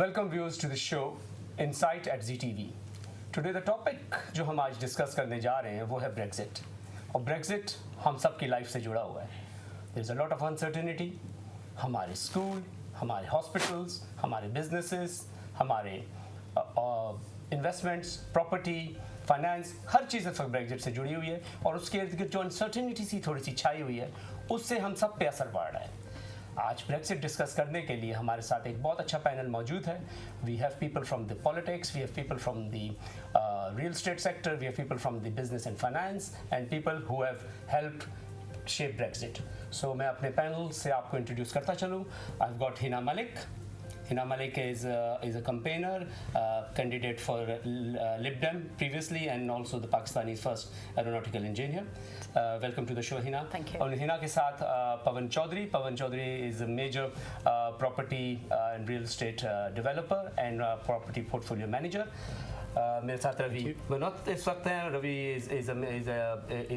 Welcome viewers to the show Insight at ZTV. Today the topic जो हम आज discuss करने जा रहे हैं वो है Brexit. और Brexit हम सब की लाइफ से जुड़ा हुआ है. There is a lot of uncertainty. हमारे स्कूल, हमारे हॉस्पिटल्स, हमारे बिजनेसेस, हमारे इन्वेस्टमेंट्स, प्रॉपर्टी, फाइनेंस, हर चीज़ ब्रेग्जिट से जुड़ी हुई है और उसके इर्द गिर्द जो अनसर्टेनिटी सी थोड़ी सी छाई हुई है उससे हम सब पे असर पड़ रहा है. आज ब्रेक्सिट डिस्कस करने के लिए हमारे साथ एक बहुत अच्छा पैनल मौजूद है. We have people from the politics, we have people from the real estate sector, we have people from the business and finance and people who have helped shape Brexit. So मैं अपने panel से आपको introduce करता चलूँ. I have got Hina Malik. Hina Malik is a campaigner, candidate for Lib Dem previously and also the Pakistani's first aeronautical engineer. Welcome to the show, Hina. Thank you. और हिना के साथ Pawan Chaudhary. Pawan Chaudhary is a major property and real estate developer and property portfolio manager. मेरे साथ रवि बनोत इस वक्त हैं. Ravi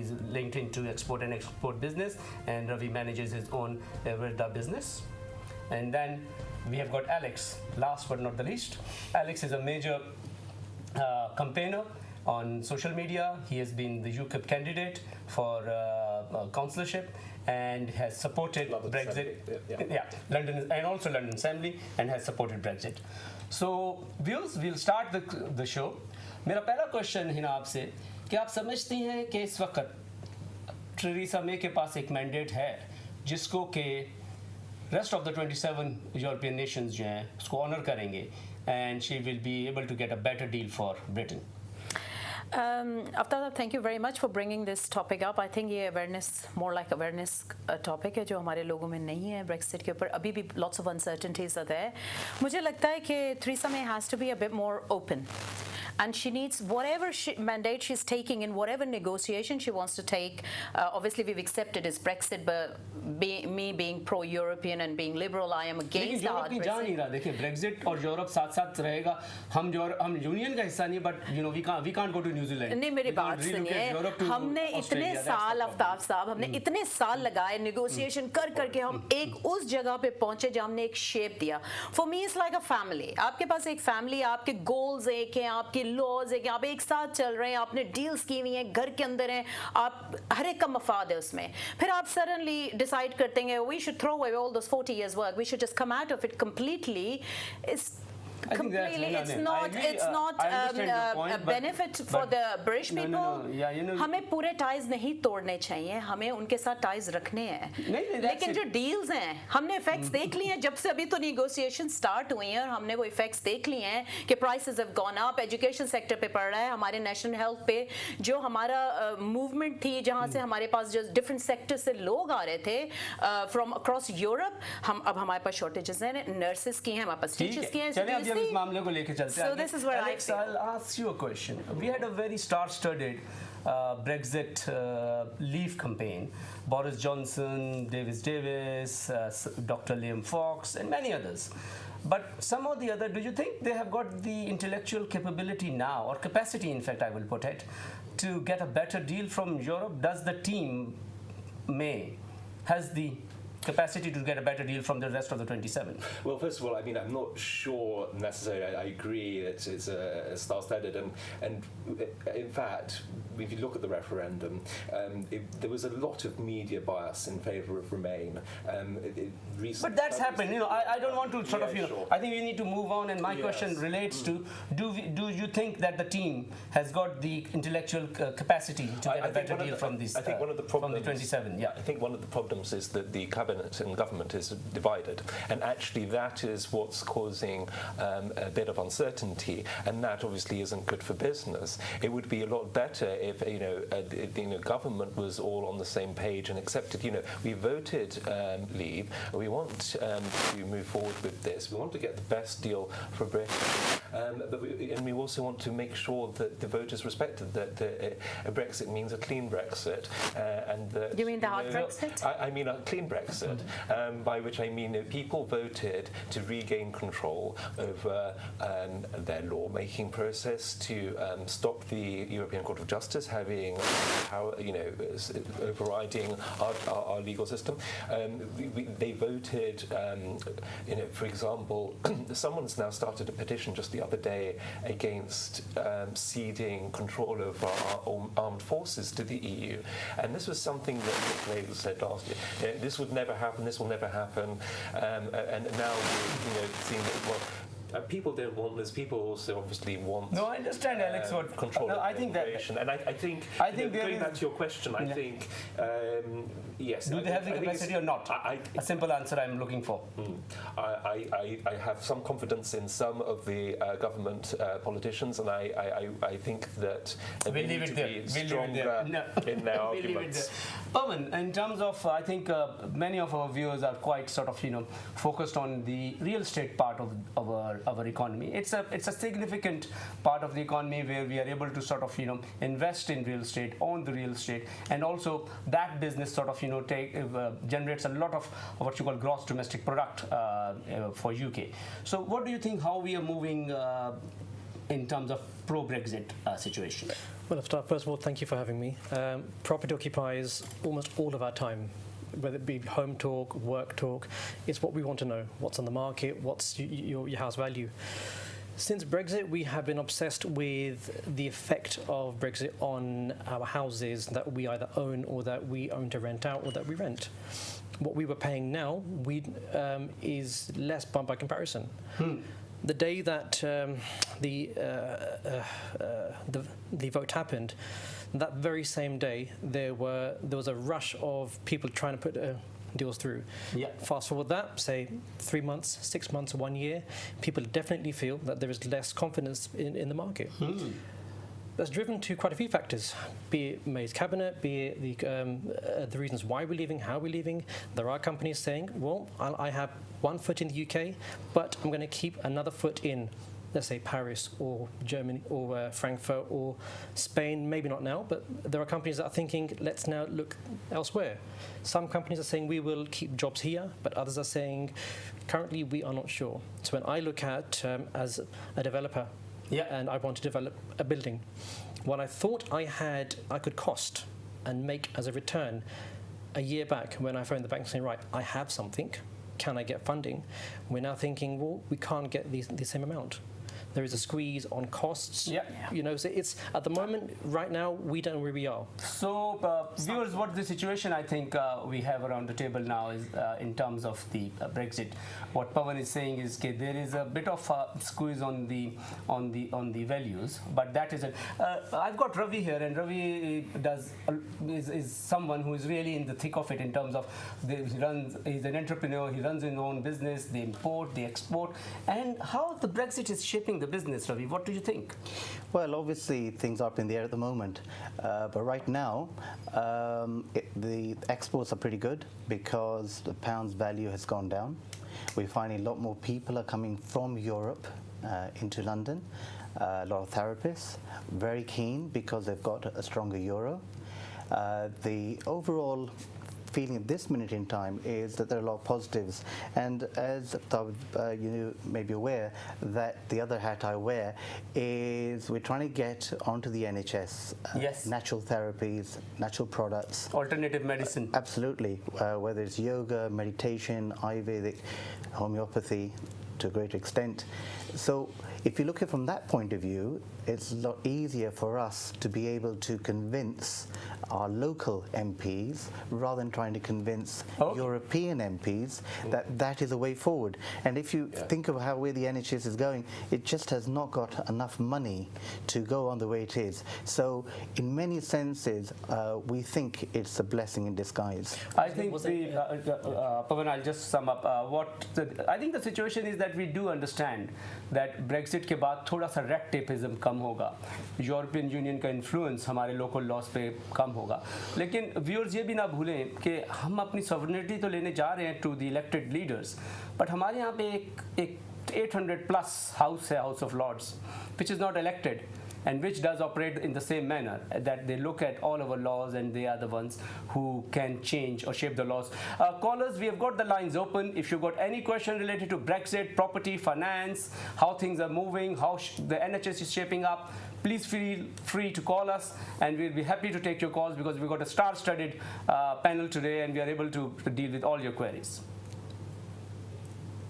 is linked into export and export business and Ravi manages his own Verda business. And then we have got Alex, last but not the least. Alex is a major campaigner on social media. He has been the UKIP candidate for councillorship and has supported London Brexit. Assembly, Yeah, London and also London Assembly, and has supported Brexit. So viewers, we'll start the show. मेरा पहला question Hina आपसे कि आप समझती हैं कि इस वक्त थेरेसा मे के पास एक मैंडेट है जिसको कि rest of the 27 European nations जो हैं उसको ऑनर करेंगे and she will be able to get a better deal for Britain. After thank you very much for bringing this topic up. I think ये awareness, more like awareness topic है जो हमारे लोगों में नहीं है Brexit के ऊपर. अभी भी lots of uncertainties are there. मुझे लगता है कि Theresa May has to be a bit more open. And she needs whatever mandate she's taking in whatever negotiation she wants to take. Obviously, we've accepted is Brexit, but me being pro-European and being liberal, I am against the hard Brexit. जा नहीं रहा. देखिए, Brexit और Europe साथ-साथ रहेगा. हम union का हिस्सा नहीं, but you know we can't go to New Zealand. नहीं, मेरी बात सुनिए. हमने इतने साल आफ्ताब साहब, हमने इतने साल लगाए negotiation करके हम एक उस जगह पे पहुंचे जहाँ हमने एक shape दिया. For me, it's like a family. आपके पास एक family, आपके goals एक हैं, आपके लॉज है कि आप एक साथ चल रहे हैं, आपने डील्स की हुई हैं, घर के अंदर हैं, आप हर एक का मफाद है उसमें. फिर आप सडनली डिसाइड करते हैं we should throw away all those 40 years work, we should just come out of it completely. Completely, it's not a benefit for the British people. हमें पूरे ties नहीं तोड़ने चाहिए, हमें उनके साथ ties रखने हैं. लेकिन जो deals हैं, हमने effects देख लिए हैं जब से अभी तो negotiation start हुई हैं और हमने वो effects देख लिए हैं कि prices have gone up, education sector पे पड़ रहा है, हमारे national health पे जो हमारा movement थी जहाँ से हमारे पास जो different sectors से लोग आ रहे थे from across Europe, अब हमारे पास shortages हैं, nurses की हैं, हमारे पास teachers की हैं. इस मामले को लेके चलते हैं. So this is where Alex, I'll ask you a question. We had a very star-studded Brexit Leave campaign. Boris Johnson, Davis, Dr. Liam Fox, and many others. But somehow or the other, do you think they have got the intellectual capability now, or capacity, in fact, I will put it, to get a better deal from Europe? Does the team has the capacity to get a better deal from the rest of the 27? Well, first of all, I mean, I'm not sure necessarily. I agree it's a star-studded, and in fact, if you look at the referendum, there was a lot of media bias in favour of Remain. But that's happened. You know, I don't want to sort of, sure. I think we need to move on. And my question relates to: do you think that the team has got the intellectual capacity to get a better deal from this? I think one of the problems from the 27. Yeah. I think one of the problems is that the cabinet and government is divided, and actually that is what's causing a bit of uncertainty, and that obviously isn't good for business. It would be a lot better if government was all on the same page and accepted. We voted Leave. We want to move forward with this. We want to get the best deal for Britain, but we also want to make sure that the voters respected that a Brexit means a clean Brexit, and that you mean the hard Brexit? I mean a clean Brexit. By which I mean that people voted to regain control over their lawmaking process, to stop the European Court of Justice us having power, overriding our legal system. They voted, for example, someone's now started a petition just the other day against ceding control over our armed forces to the EU. And this was something that Nick Clegg said last year. This would never happen, this will never happen. And now we're seeing that, well, people don't want this. People also obviously want. No, I understand, Alex. What control? No, I think that. And I think going back to your question, I think yes. Do they have the capacity or not? A simple answer I'm looking for. I have some confidence in some of the government politicians, and I think that they need to be stronger in their arguments. Pawan, in terms of, I think many of our viewers are quite sort of focused on the real estate part of our economy. It's a significant part of the economy where we are able to sort of invest in real estate, own the real estate, and also that business sort of generates a lot of what you call gross domestic product for UK. So what do you think how we are moving in terms of pro-Brexit situation? Well, first of all, thank you for having me. Property occupies almost all of our time, whether it be home talk, work talk. It's what we want to know. What's on the market? What's your house value? Since Brexit, we have been obsessed with the effect of Brexit on our houses that we either own or that we own to rent out or that we rent. What we were paying now is less by comparison. The day that the vote happened, that very same day there was a rush of people trying to put deals through. Yeah. Fast forward that, say 3 months, 6 months, 1 year, people definitely feel that there is less confidence in the market. That's driven to quite a few factors, be it May's cabinet, be it the reasons why we're leaving, how we're leaving. There are companies saying, well, I have one foot in the UK, but I'm going to keep another foot in, let's say, Paris or Germany or Frankfurt or Spain, maybe not now, but there are companies that are thinking, let's now look elsewhere. Some companies are saying we will keep jobs here, but others are saying, currently we are not sure. So when I look at, as a developer, and I want to develop a building, what I thought I could cost and make as a return a year back when I phoned the bank saying, right, I have something, can I get funding? We're now thinking, well, we can't get the same amount. There is a squeeze on costs. So it's at the moment, right now, we don't know where we are. So, viewers, what the situation I think we have around the table now is in terms of the Brexit. What Pawan is saying is that there is a bit of a squeeze on the values, but that isn't. I've got Ravi here, and Ravi is someone who is really in the thick of it in terms of he's an entrepreneur. He runs his own business. They import, they export, and how the Brexit is shaping the business, Ravi. What do you think? Well, obviously things are up in the air at the moment, but right now the exports are pretty good because the pound's value has gone down. We're finding a lot more people are coming from Europe into London. A lot of therapists, very keen because they've got a stronger euro. The overall feeling at this minute in time is that there are a lot of positives, and as you may be aware, that the other hat I wear is we're trying to get onto the NHS, natural therapies, natural products, alternative medicine. Absolutely, whether it's yoga, meditation, Ayurvedic, homeopathy to a great extent. So if you look at it from that point of view, it's a lot easier for us to be able to convince our local MPs rather than trying to convince European MPs that is a way forward. And if you think of where the NHS is going, it just has not got enough money to go on the way it is. So in many senses, we think it's a blessing in disguise. I think Pawan, I'll just sum up. I think the situation is that we do understand that Brexit के बाद थोड़ा सा red tapism कम होगा, European union का influence हमारे local loss पे कम होगा, लेकिन व्यूअर्स ये भी ना भूलें कि हम अपनी सॉवरेनिटी तो लेने जा रहे हैं to the elected leaders, but हमारे यहाँ पे एक 800 प्लस हाउस है, House of Lords, which is not elected. and which does operate in the same manner, that they look at all our laws and they are the ones who can change or shape the laws. Callers, we have got the lines open. If you've got any question related to Brexit, property, finance, how things are moving, how the NHS is shaping up, please feel free to call us, and we'll be happy to take your calls because we've got a star-studded panel today and we are able to deal with all your queries.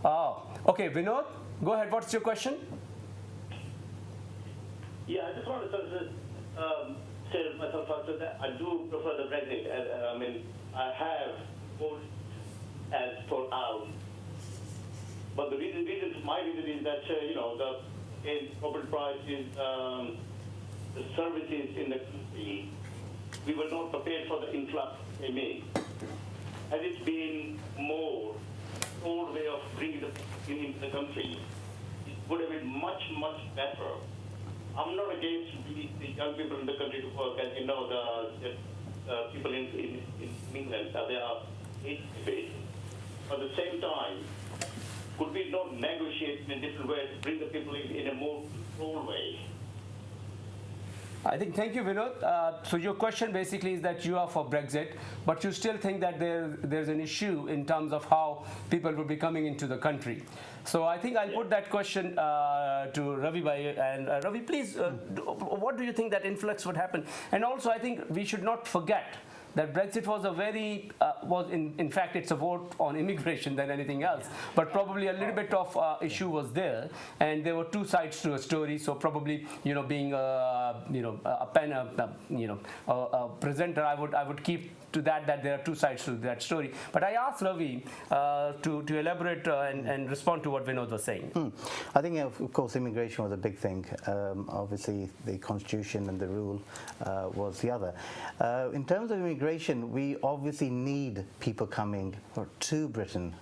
Okay, Vinod, go ahead. What's your question? Yeah, I just wanted to say myself first that I do prefer the Brexit. I mean, I have voted as for out. But the reason, my reason is that, in property prices, the services in the country, we were not prepared for the influx in May. Had it been more old way of bringing the people into the country, it would have been much, much better. I'm not against the young people in the country to work, as you know, the people in England, they are age-based. At the same time, could we not negotiate in a different way to bring the people in a more controlled way? I think, thank you, Vinod. So your question basically is that you are for Brexit, but you still think that there's an issue in terms of how people will be coming into the country. So I think I'll put that question to Ravi Bhai. And Ravi, please, what do you think that influx would happen? And also, I think we should not forget that Brexit was a very, in fact, it's a vote on immigration than anything else. But probably a little bit of issue was there, and there were two sides to a story. So probably, being a presenter, I would keep to that there are two sides to that story. But I asked Ravi to elaborate and respond to what Vinod was saying. I think, of course, immigration was a big thing. Obviously, the constitution and the rule was the other. In terms of immigration, we obviously need people coming to Britain.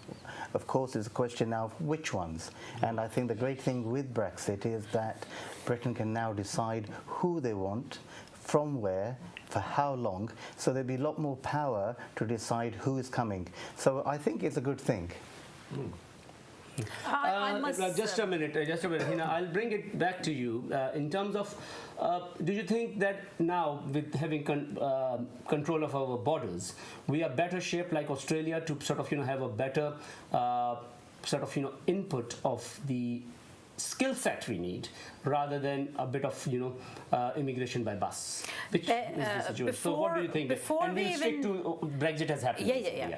Of course, it's a question now of which ones. And I think the great thing with Brexit is that Britain can now decide who they want, from where, for how long, so there'll be a lot more power to decide who is coming. So I think it's a good thing. Just a minute, Hina, I'll bring it back to you. In terms of, do you think that now, with having control of our borders, we are better shaped like Australia to sort of, have a better input of the skill set we need, rather than a bit of immigration by bus, which is the situation. So what do you think? And we'll stick to Brexit has happened.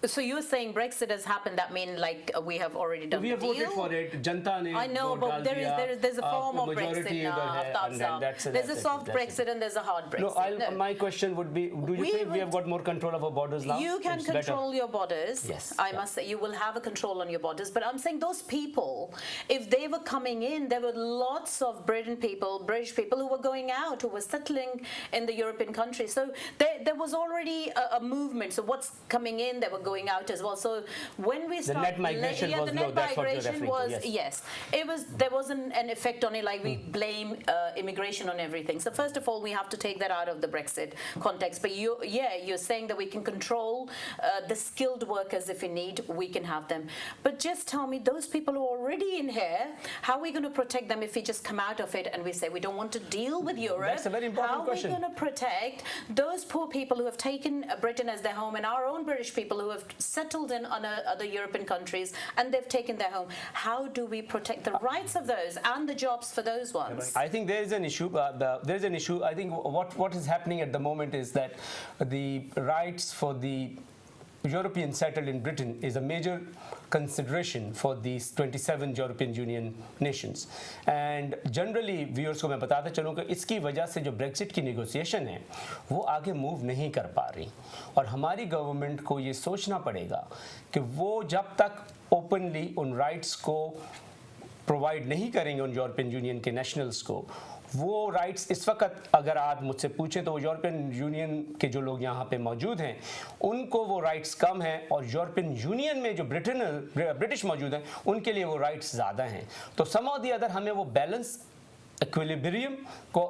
So you're saying Brexit has happened, that means like we have already done we the deal? We have voted for it. Janta ne I know, but there's a form of Brexit now. There's a soft Brexit and there's a hard Brexit. No, my question would be, do you think we have got more control of our borders now? You can control your borders. Yes. I must say, you will have a control on your borders. But I'm saying those people, if they were coming in, there were lots of British people who were going out, who were settling in the European countries. So there was already a movement. So what's coming in, they were going out as well. So when we started, the net migration was low. That's what you're referring to. Yes. There wasn't an effect on it like we blame immigration on everything. So first of all, we have to take that out of the Brexit context. But you're saying that we can control the skilled workers if we need, we can have them. But just tell me, those people who are already in here, how are we going to protect them if we just come out of it and we say we don't want to deal with Europe? That's a very important question. How are we going to protect those poor people who have taken Britain as their home, and our own British people who have settled in other European countries and they've taken their home? How do we protect the rights of those and the jobs for those ones? I think there is an issue. I think what is happening at the moment is that the rights for the European settled in Britain is a major consideration for these 27 European Union nations. And generally viewers को मैं बताता चलूँ कि इसकी वजह से जो Brexit की नेगोशिएशन है वो आगे मूव नहीं कर पा रही, और हमारी गवर्नमेंट को ये सोचना पड़ेगा कि वो जब तक ओपनली उन राइट्स को प्रोवाइड नहीं करेंगे उन यूरोपियन यूनियन के नेशनल्स को, वो राइट्स इस वक्त अगर आप मुझसे पूछें तो यूरोपियन यूनियन के जो लोग यहाँ पे मौजूद हैं उनको वो राइट्स कम हैं, और यूरोपियन यूनियन में जो ब्रिटिश मौजूद हैं उनके लिए वो राइट्स ज़्यादा हैं. तो सम ऑफ द अदर हमें वो बैलेंस इक्विलिब्रियम को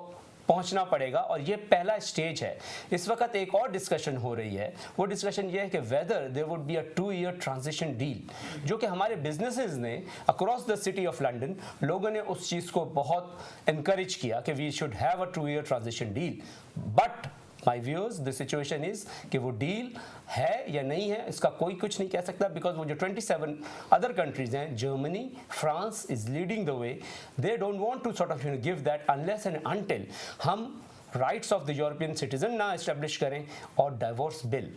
पहुंचना पड़ेगा और ये पहला स्टेज है। इस वक्त एक और डिस्कशन हो रही है, वो डिस्कशन ये है कि whether there would be a 2-year transition deal, जो कि हमारे बिजनेसेस ने across the City of London लोगों ने उस चीज़ को बहुत इनकरेज किया कि we should have a 2-year transition deal. But my viewers the situation is कि वो डील है या नहीं है इसका कोई कुछ नहीं कह सकता, बिकॉज वो जो 27 अदर कंट्रीज हैं, Germany, France is leading the way, they don't want to sort of give that unless and until हम rights of the European citizen ना इस्टेब्लिश करें और डाइवोर्स बिल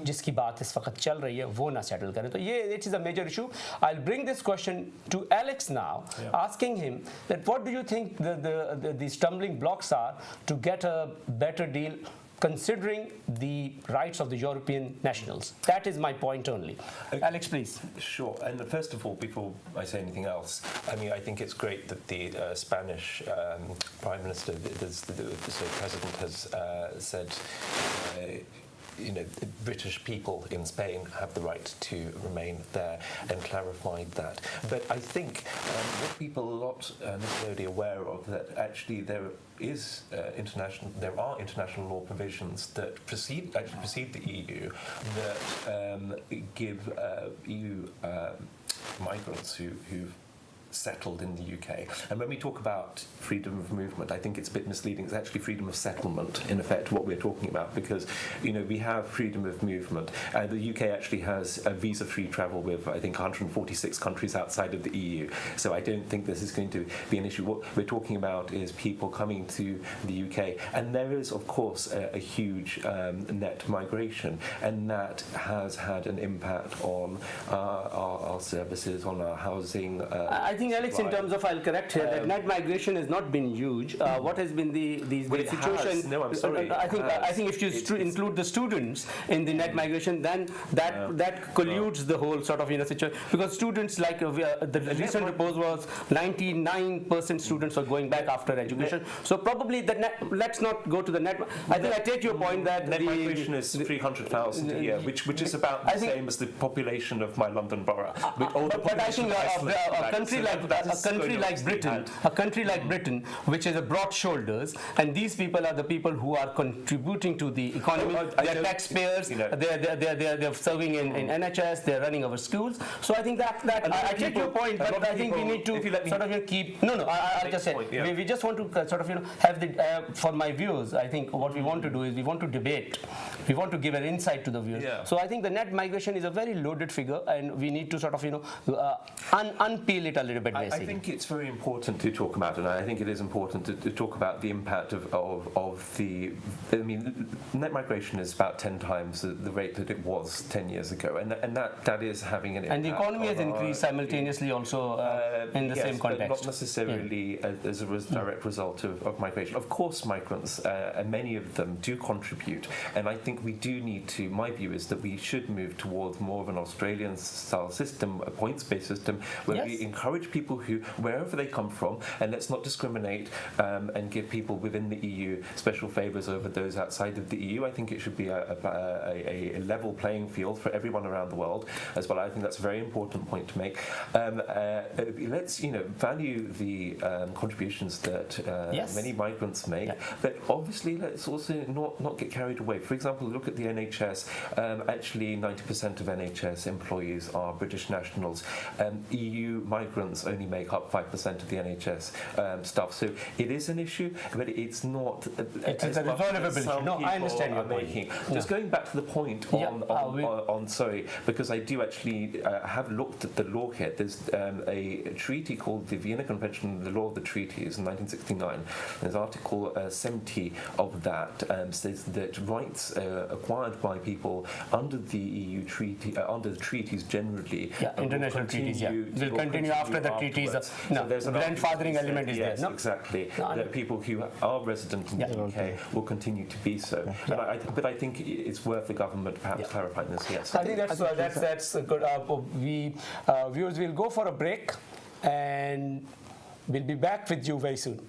जिसकी बात इस वक्त चल रही है वो ना सेटल करें। तो ये it is a major issue. I will bring this question to Alex now, asking him that what do you think the stumbling blocks are to get a better deal considering the rights of the European nationals. That is my point only. Alex, please. Sure. And first of all, before I say anything else, I mean, I think it's great that the Spanish Prime Minister, the President, has said, you know, British people in Spain have the right to remain there, and clarified that. But I think what people are not necessarily aware of, that actually there are international law provisions that precede the EU that give EU migrants who've settled in the UK. And when we talk about freedom of movement, I think it's a bit misleading. It's actually freedom of settlement, in effect, what we're talking about, because, you know, we have freedom of movement. The UK actually has a visa-free travel with, I think, 146 countries outside of the EU. So I don't think this is going to be an issue. What we're talking about is people coming to the UK. And there is, of course, a huge net migration, and that has had an impact on our services, on our housing. I think, Alex, in terms of, I'll correct here, that net migration has not been huge. What has been the situation? No, I'm sorry. I think if you include the students in the net migration, then that colludes the whole sort of, you know, situation. Because students, like the recent report was 99% students are going back after education. So probably the net, let's not go to the net. I think I take your point that net migration is 300,000 a year, which is about the same as the population of my London borough. But I think a country like Britain, which has a broad shoulders, and these people are the people who are contributing to the economy. They are taxpayers. You know, they're serving in NHS. They're running our schools. So I think that I take your point, but I think we need to sort of keep. I'll just say we just want to sort of have the for my viewers. I think what we want to do is we want to debate. We want to give an insight to the viewers. Yeah. So I think the net migration is a very loaded figure, and we need to sort of unpeel it a little bit. Basically, I think it's very important to talk about, and I think it is important to talk about the impact of the. I mean, net migration is about 10 times the rate that it was 10 years ago, and that is having an impact. And the economy has increased simultaneously also in the same context. But not necessarily as a direct result of migration. Of course, migrants, and many of them do contribute, and I think we do need to. My view is that we should move towards more of an Australian-style system, a points-based system, where we encourage people who, wherever they come from, and let's not discriminate and give people within the EU special favours over those outside of the EU. I think it should be a level playing field for everyone around the world as well. I think that's a very important point to make. Let's value the contributions that many migrants make, but obviously let's also not get carried away. For example, look at the NHS. Actually, 90% of NHS employees are British nationals. EU migrants only make up 5% of the NHS stuff. So it is an issue, but it's not. It's a resolvable issue. No, I understand your point. Just going back to the point on sorry, because I do actually have looked at the law here. There's a treaty called the Vienna Convention, the Law of the Treaties in 1969. There's Article 70 of that says that rights acquired by people under the EU treaty, under the treaties generally, international treaties, will continue after the treaties. So there's an grandfathering element is there. No? Exactly. That people who are resident in the UK will continue to be so. But I think it's worth the government perhaps clarifying this. Yes. I think that's good. Viewers will go for a break, and we'll be back with you very soon.